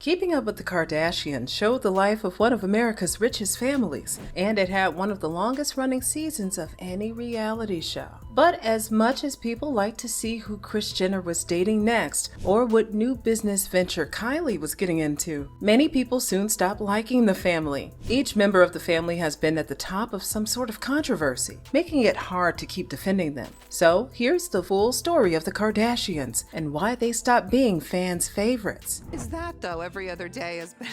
Keeping Up with the Kardashians showed the life of one of America's richest families, and it had one of the longest-running seasons of any reality show. But as much as people liked to see who Kris Jenner was dating next, or what new business venture Kylie was getting into, many people soon stopped liking the family. Each member of the family has been at the top of some sort of controversy, making it hard to keep defending them. So here's the full story of the Kardashians and why they stopped being fans' favorites. Is that though? Every other day has been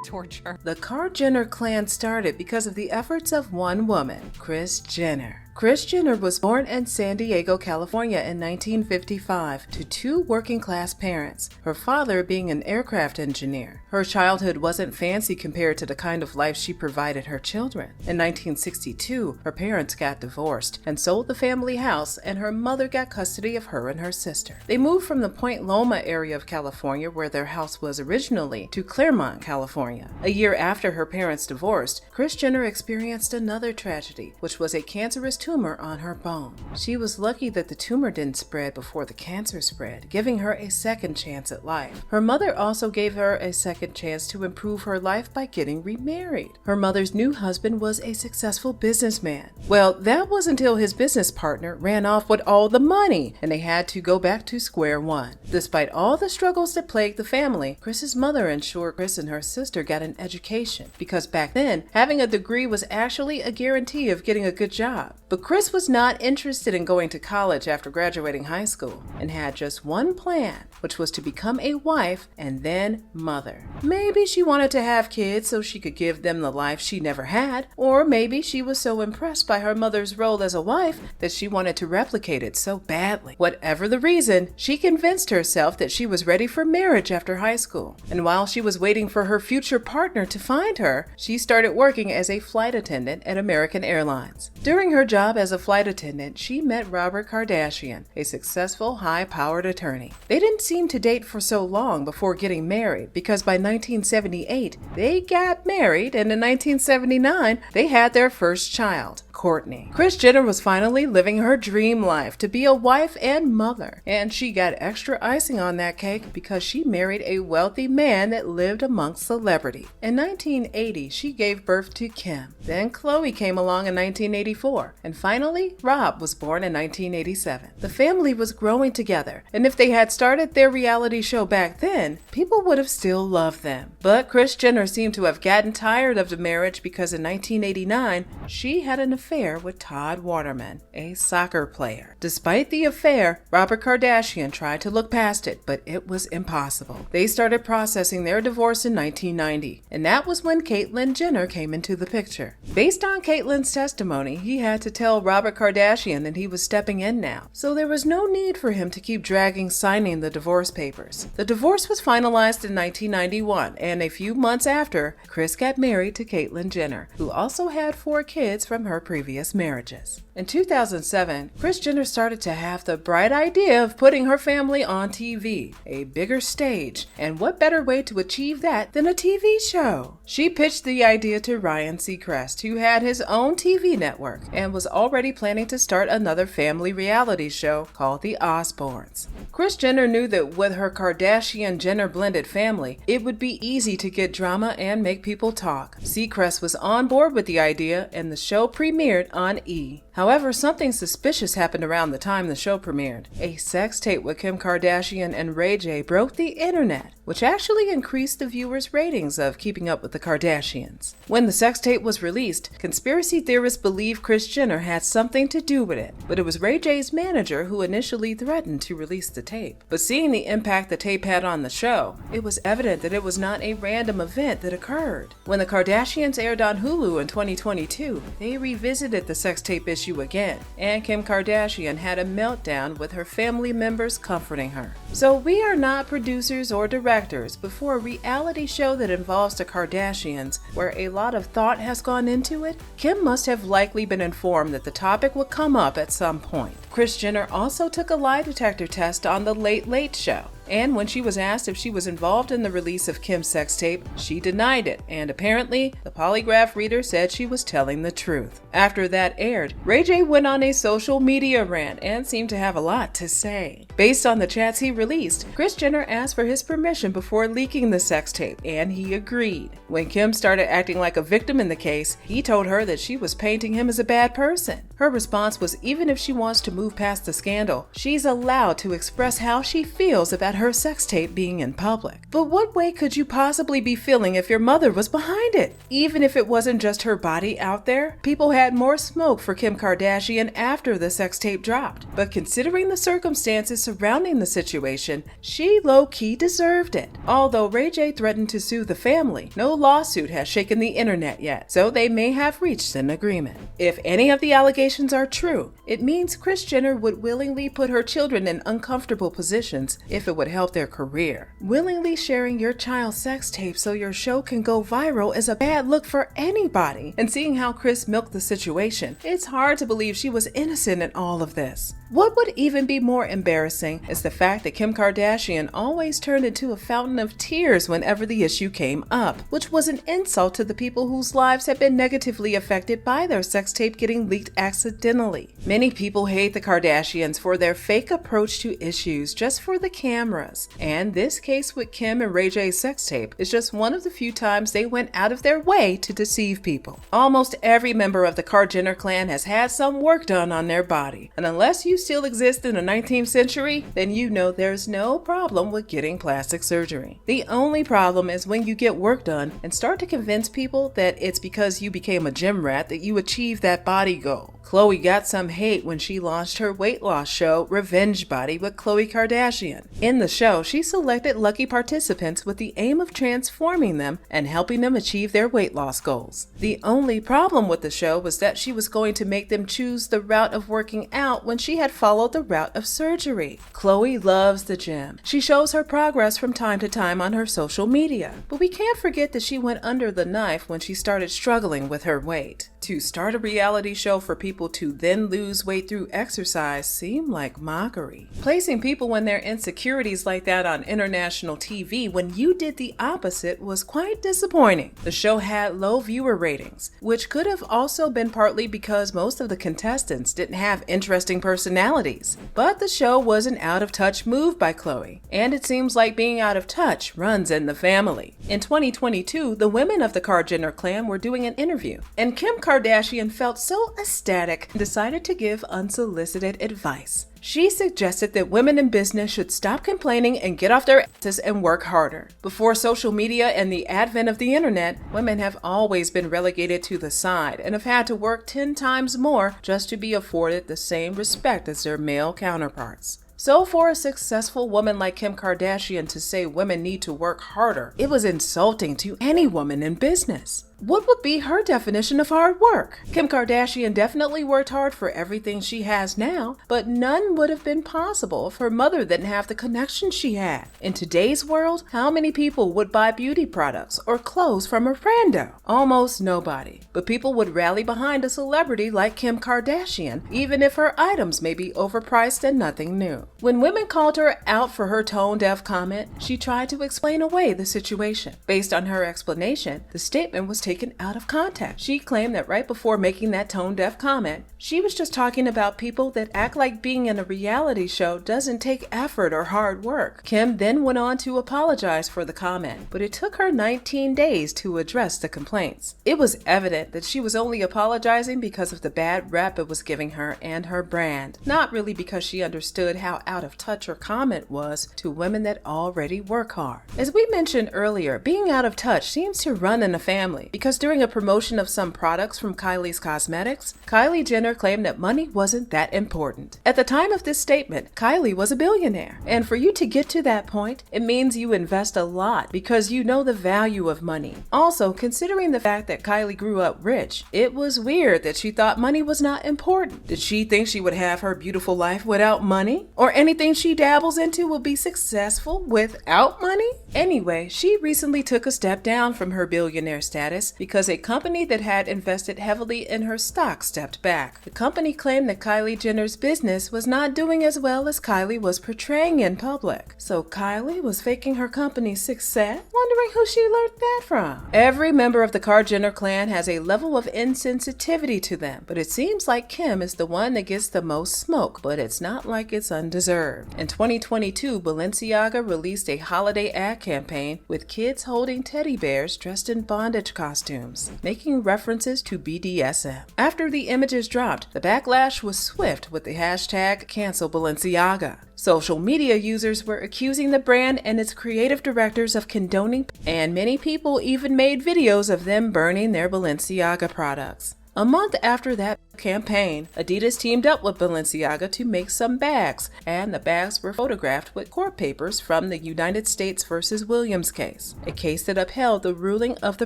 torture. The Jenner clan started because of the efforts of one woman, Kris Jenner. Kris Jenner was born in San Diego, California in 1955 to two working-class parents, her father being an aircraft engineer. Her childhood wasn't fancy compared to the kind of life she provided her children. In 1962, her parents got divorced and sold the family house, and her mother got custody of her and her sister. They moved from the Point Loma area of California, where their house was originally, to Claremont, California. A year after her parents divorced, Kris Jenner experienced another tragedy, which was a cancerous tumor on her bone. She was lucky that the tumor didn't spread before the cancer spread, giving her a second chance at life. Her mother also gave her a second chance to improve her life by getting remarried. Her mother's new husband was a successful businessman. Well, that was until his business partner ran off with all the money, and they had to go back to square one. Despite all the struggles that plagued the family, Kris's mother ensured Kris and her sister got an education, because back then, having a degree was actually a guarantee of getting a good job. But Kris was not interested in going to college after graduating high school and had just one plan, which was to become a wife and then mother. Maybe she wanted to have kids so she could give them the life she never had, or maybe she was so impressed by her mother's role as a wife that she wanted to replicate it so badly. Whatever the reason, she convinced herself that she was ready for marriage after high school. And while she was waiting for her future partner to find her, she started working as a flight attendant at American Airlines. During her job as a flight attendant, she met Robert Kardashian, a successful, high-powered attorney. They didn't seem to date for so long before getting married, because by 1978, they got married, and in 1979, they had their first child, Courtney. Kris Jenner was finally living her dream life to be a wife and mother, and she got extra icing on that cake because she married a wealthy man that lived amongst celebrity. In 1980, she gave birth to Kim. Then Khloe came along in 1984, and finally, Rob was born in 1987. The family was growing together, and if they had started their reality show back then, people would have still loved them. But Kris Jenner seemed to have gotten tired of the marriage because in 1989, she had an affair with Todd Waterman, a soccer player. Despite the affair, Robert Kardashian tried to look past it, but it was impossible. They started processing their divorce in 1990, and that was when Caitlyn Jenner came into the picture. Based on Caitlyn's testimony, he had to tell Robert Kardashian that he was stepping in now, so there was no need for him to keep dragging signing the divorce papers. The divorce was finalized in 1991, and a few months after, Kris got married to Caitlyn Jenner, who also had 4 kids from her previous marriages. In 2007, Kris Jenner started to have the bright idea of putting her family on TV, a bigger stage, and what better way to achieve that than a TV show? She pitched the idea to Ryan Seacrest, who had his own TV network and was already planning to start another family reality show called The Osbournes. Kris Jenner knew that with her Kardashian-Jenner blended family, it would be easy to get drama and make people talk. Seacrest was on board with the idea, and the show premiered on E! However, something suspicious happened around the time the show premiered. A sex tape with Kim Kardashian and Ray J broke the internet, which actually increased the viewers' ratings of Keeping Up with the Kardashians. When the sex tape was released, conspiracy theorists believe Kris Jenner had something to do with it, but it was Ray J's manager who initially threatened to release the tape. But seeing the impact the tape had on the show, it was evident that it was not a random event that occurred. When the Kardashians aired on Hulu in 2022, they revisited the sex tape issue again, and Kim Kardashian had a meltdown with her family members comforting her. So we are not producers or directors, but for a reality show that involves the Kardashians, where a lot of thought has gone into it, Kim must have likely been informed that the topic would come up at some point. Kris Jenner also took a lie detector test on The Late Late Show. And when she was asked if she was involved in the release of Kim's sex tape, she denied it, and apparently, the polygraph reader said she was telling the truth. After that aired, Ray J went on a social media rant and seemed to have a lot to say. Based on the chats he released, Kris Jenner asked for his permission before leaking the sex tape, and he agreed. When Kim started acting like a victim in the case, he told her that she was painting him as a bad person. Her response was even if she wants to move past the scandal, she's allowed to express how she feels about her sex tape being in public. But what way could you possibly be feeling if your mother was behind it? Even if it wasn't just her body out there, people had more smoke for Kim Kardashian after the sex tape dropped. But considering the circumstances surrounding the situation, she low-key deserved it. Although Ray J threatened to sue the family, no lawsuit has shaken the internet yet, so they may have reached an agreement. If any of the allegations are true, it means Kris Jenner would willingly put her children in uncomfortable positions if it would help their career. Willingly sharing your child's sex tape so your show can go viral is a bad look for anybody, and seeing how Kris milked the situation, it's hard to believe she was innocent in all of this. What would even be more embarrassing is the fact that Kim Kardashian always turned into a fountain of tears whenever the issue came up, which was an insult to the people whose lives had been negatively affected by their sex tape getting leaked accidentally. Many people hate the Kardashians for their fake approach to issues just for the cameras, and this case with Kim and Ray J's sex tape is just one of the few times they went out of their way to deceive people. Almost every member of the Kardashian Jenner clan has had some work done on their body, and unless you still exist in the 19th century, then you know there's no problem with getting plastic surgery. The only problem is when you get work done and start to convince people that it's because you became a gym rat that you achieved that body goal. Khloe got some hate when she launched her weight loss show, Revenge Body with Khloe Kardashian. In the show, she selected lucky participants with the aim of transforming them and helping them achieve their weight loss goals. The only problem with the show was that she was going to make them choose the route of working out when she had followed the route of surgery. Khloe loves the gym. She shows her progress from time to time on her social media. But we can't forget that she went under the knife when she started struggling with her weight. To start a reality show for people to then lose weight through exercise seemed like mockery. Placing people in their insecurities like that on international TV when you did the opposite was quite disappointing. The show had low viewer ratings, which could have also been partly because most of the contestants didn't have interesting personalities. But the show was an out-of-touch move by Khloe, and it seems like being out of touch runs in the family. In 2022, the women of the Kardashian Jenner clan were doing an interview, and Kim Kardashian felt so ecstatic and decided to give unsolicited advice. She suggested that women in business should stop complaining and get off their asses and work harder. Before social media and the advent of the internet, women have always been relegated to the side and have had to work 10 times more just to be afforded the same respect as their male counterparts. So for a successful woman like Kim Kardashian to say women need to work harder, it was insulting to any woman in business. What would be her definition of hard work? Kim Kardashian definitely worked hard for everything she has now, but none would have been possible if her mother didn't have the connection she had. In today's world, how many people would buy beauty products or clothes from a rando? Almost nobody. But people would rally behind a celebrity like Kim Kardashian, even if her items may be overpriced and nothing new. When women called her out for her tone-deaf comment, she tried to explain away the situation. Based on her explanation, the statement was taken out of context. She claimed that right before making that tone-deaf comment, she was just talking about people that act like being in a reality show doesn't take effort or hard work. Kim then went on to apologize for the comment, but it took her 19 days to address the complaints. It was evident that she was only apologizing because of the bad rap it was giving her and her brand, not really because she understood how out of touch her comment was to women that already work hard. As we mentioned earlier, being out of touch seems to run in a family, because during a promotion of some products from Kylie's Cosmetics, Kylie Jenner claimed that money wasn't that important. At the time of this statement, Kylie was a billionaire, and for you to get to that point, it means you invest a lot because you know the value of money. Also, considering the fact that Kylie grew up rich, it was weird that she thought money was not important. Did she think she would have her beautiful life without money? Or anything she dabbles into will be successful without money? Anyway, she recently took a step down from her billionaire status business because a company that had invested heavily in her stock stepped back. The company claimed that Kylie Jenner's business was not doing as well as Kylie was portraying in public. So Kylie was faking her company's success, wondering who she learned that from. Every member of the Kardashian Jenner clan has a level of insensitivity to them, but it seems like Kim is the one that gets the most smoke, but it's not like it's undeserved. In 2022, Balenciaga released a holiday ad campaign with kids holding teddy bears dressed in bondage costumes, making references to BDSM. After the images dropped, the backlash was swift with the hashtag #CancelBalenciaga. Social media users were accusing the brand and its creative directors of condoning, and many people even made videos of them burning their Balenciaga products. A month after that campaign, Adidas teamed up with Balenciaga to make some bags, and the bags were photographed with court papers from the United States versus Williams case, a case that upheld the ruling of the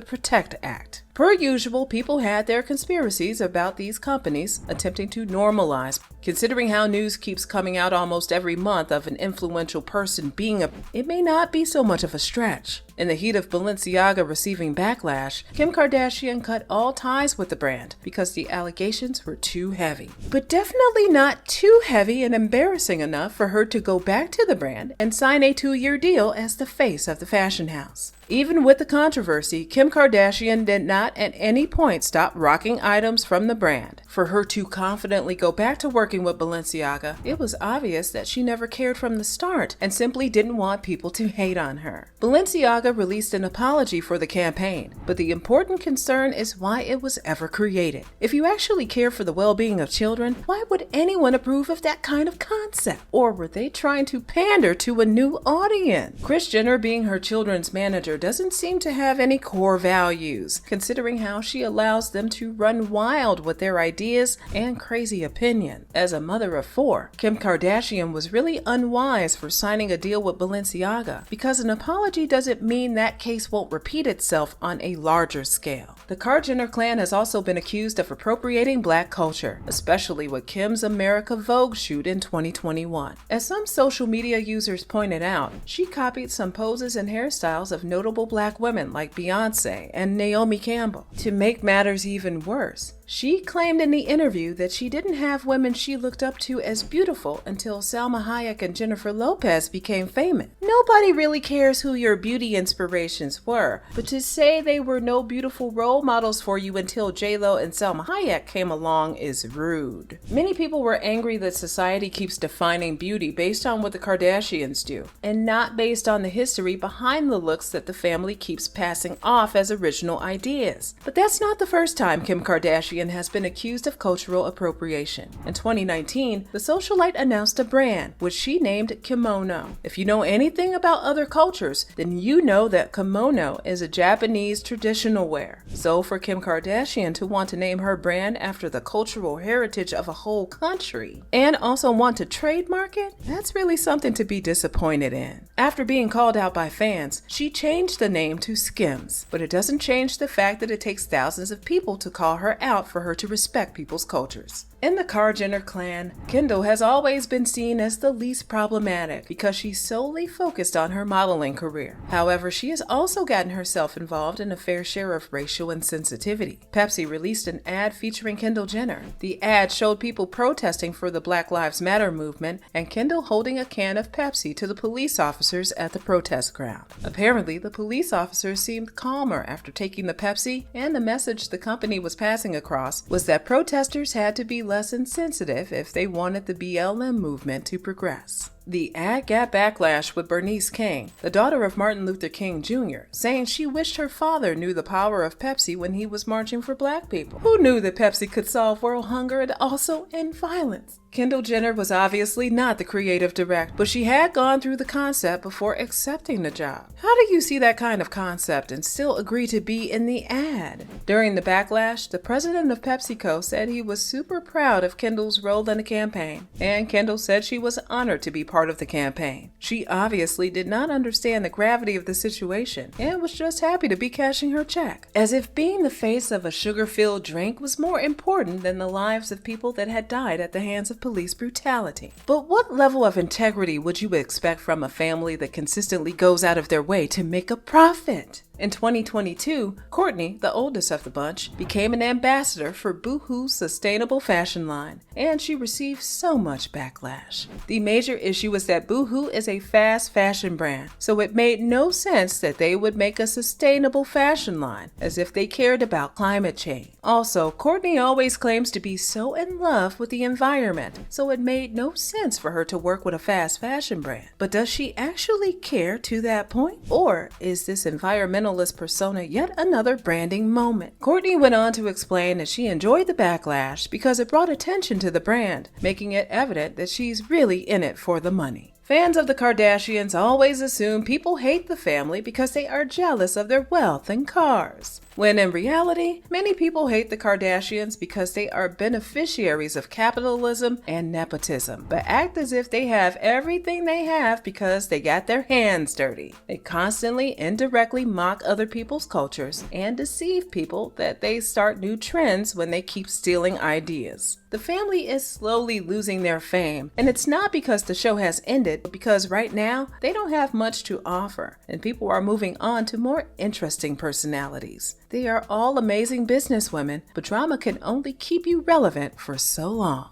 Protect Act. Per usual, people had their conspiracies about these companies attempting to normalize. Considering how news keeps coming out almost every month of an influential person it may not be so much of a stretch. In the heat of Balenciaga receiving backlash, Kim Kardashian cut all ties with the brand because the allegations were too heavy. But definitely not too heavy and embarrassing enough for her to go back to the brand and sign a 2-year deal as the face of the fashion house. Even with the controversy, Kim Kardashian did not at any point stop rocking items from the brand. For her to confidently go back to working with Balenciaga, it was obvious that she never cared from the start and simply didn't want people to hate on her. Balenciaga released an apology for the campaign, but the important concern is why it was ever created. If you actually care for the well-being of children, why would anyone approve of that kind of concept? Or were they trying to pander to a new audience? Kris Jenner, being her children's manager, doesn't seem to have any core values, considering how she allows them to run wild with their ideas and crazy opinion. As a mother of 4, Kim Kardashian was really unwise for signing a deal with Balenciaga, because an apology doesn't mean that case won't repeat itself on a larger scale. The Kardashian Jenner clan has also been accused of appropriating Black culture, especially with Kim's America Vogue shoot in 2021. As some social media users pointed out, she copied some poses and hairstyles of notable Black women like Beyonce and Naomi Campbell. To make matters even worse, she claimed in the interview that she didn't have women she looked up to as beautiful until Salma Hayek and Jennifer Lopez became famous. Nobody really cares who your beauty inspirations were, but to say they were no beautiful role models for you until J-Lo and Salma Hayek came along is rude. Many people were angry that society keeps defining beauty based on what the Kardashians do, and not based on the history behind the looks that the family keeps passing off as original ideas. But that's not the first time Kim Kardashian has been accused of cultural appropriation. In 2019, the socialite announced a brand, which she named Kimono. If you know anything about other cultures, then you know that kimono is a Japanese traditional wear. So for Kim Kardashian to want to name her brand after the cultural heritage of a whole country, and also want to trademark it, that's really something to be disappointed in. After being called out by fans, she changed the name to Skims, but it doesn't change the fact that it takes thousands of people to call her out for her to respect people's cultures. In the Kardashian Jenner clan, Kendall has always been seen as the least problematic because she's solely focused on her modeling career. However, she has also gotten herself involved in a fair share of racial insensitivity. Pepsi released an ad featuring Kendall Jenner. The ad showed people protesting for the Black Lives Matter movement and Kendall holding a can of Pepsi to the police officers at the protest ground. Apparently, the police officers seemed calmer after taking the Pepsi, and the message the company was passing across was that protesters had to be less insensitive if they wanted the BLM movement to progress. The ad got backlash with Bernice King, the daughter of Martin Luther King Jr., saying she wished her father knew the power of Pepsi when he was marching for Black people. Who knew that Pepsi could solve world hunger and also end violence? Kendall Jenner was obviously not the creative director, but she had gone through the concept before accepting the job. How do you see that kind of concept and still agree to be in the ad? During the backlash, the president of PepsiCo said he was super proud of Kendall's role in the campaign, and Kendall said she was honored to be part of the campaign. She obviously did not understand the gravity of the situation and was just happy to be cashing her check, as if being the face of a sugar-filled drink was more important than the lives of people that had died at the hands of police brutality. But what level of integrity would you expect from a family that consistently goes out of their way to make a profit? In 2022, Kourtney, the oldest of the bunch, became an ambassador for Boohoo's sustainable fashion line, and she received so much backlash. The major issue is that Boohoo is a fast fashion brand, so it made no sense that they would make a sustainable fashion line, as if they cared about climate change. Also, Kourtney always claims to be so in love with the environment, so it made no sense for her to work with a fast fashion brand. But does she actually care to that point? Or is this environmentalist persona yet another branding moment? Kourtney went on to explain that she enjoyed the backlash because it brought attention to the brand, making it evident that she's really in it for the money. Fans of the Kardashians always assume people hate the family because they are jealous of their wealth and cars, when in reality, many people hate the Kardashians because they are beneficiaries of capitalism and nepotism, but act as if they have everything they have because they got their hands dirty. They constantly indirectly mock other people's cultures and deceive people that they start new trends when they keep stealing ideas. The family is slowly losing their fame, and it's not because the show has ended, but because right now they don't have much to offer, and people are moving on to more interesting personalities. They are all amazing businesswomen, but drama can only keep you relevant for so long.